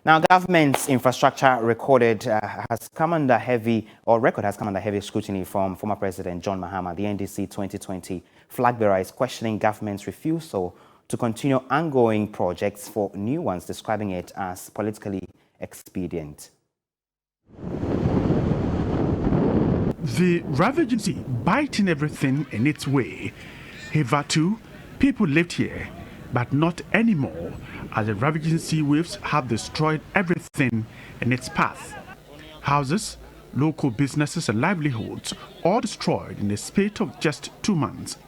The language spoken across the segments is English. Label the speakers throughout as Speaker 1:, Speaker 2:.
Speaker 1: Now, government's infrastructure has come under heavy scrutiny from former President John Mahama. The NDC 2020 flag bearer is questioning government's refusal to continue ongoing projects for new ones, describing it as politically expedient.
Speaker 2: The ravaging sea biting everything in its way. Hitherto, people lived here, but not anymore, as the ravaging sea waves have destroyed everything in its path. Houses, local businesses and livelihoods all destroyed in the space of just 2 months.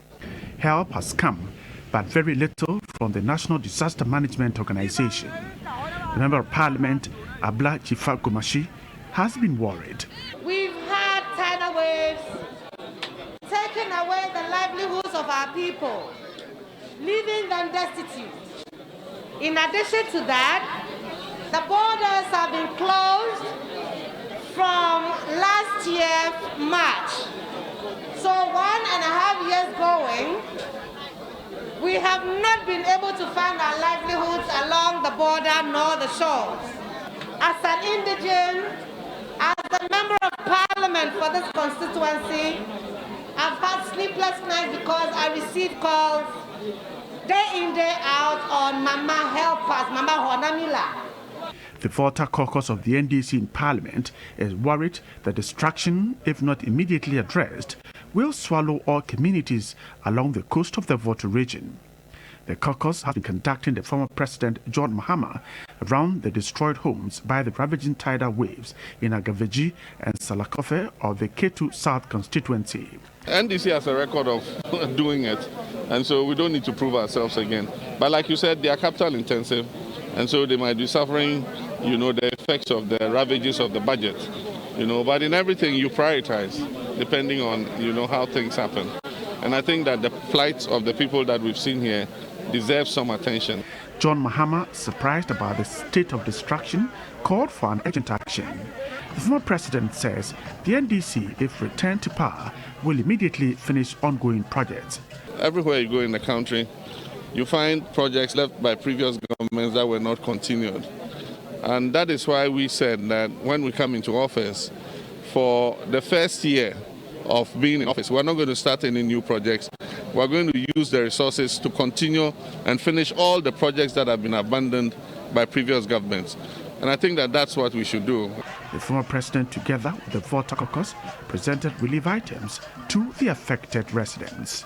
Speaker 2: Help has come, but very little from the National Disaster Management Organization. The Member of Parliament, Abla Chifa Gumashi, has been worried.
Speaker 3: We've had tidal waves taking away the livelihoods of our people, leaving them destitute. In addition to that, the borders have been closed from last year, March. So 1.5 years going, we have not been able to find our livelihoods along the border nor the shores. As an indigene, as the Member of Parliament for this constituency, I've had sleepless nights because I received calls day in, day out on Mama help us, Mama Honamila.
Speaker 2: The Volta caucus of the NDC in Parliament is worried that destruction, if not immediately addressed, will swallow all communities along the coast of the Volta region. The caucus has been conducting the former President John Mahama around the destroyed homes by the ravaging tidal waves in Agaveji and Salakofe of the Ketu South constituency.
Speaker 4: NDC has a record of doing it, and so we don't need to prove ourselves again. But like you said, they are capital intensive, and so they might be suffering, the effects of the ravages of the budget. But in everything you prioritize, depending on, how things happen. And I think that the plight of the people that we've seen here deserves some attention.
Speaker 2: John Mahama, surprised about the state of destruction, called for an urgent action. The former president says the NDC, if returned to power, will immediately finish ongoing projects.
Speaker 4: Everywhere you go in the country, you find projects left by previous governments that were not continued. And that is why we said that when we come into office, for the first year of being in office, we're not going to start any new projects. We're going to use the resources to continue and finish all the projects that have been abandoned by previous governments. And I think that that's what we should do.
Speaker 2: The former president, together with the Volta caucus, presented relief items to the affected residents.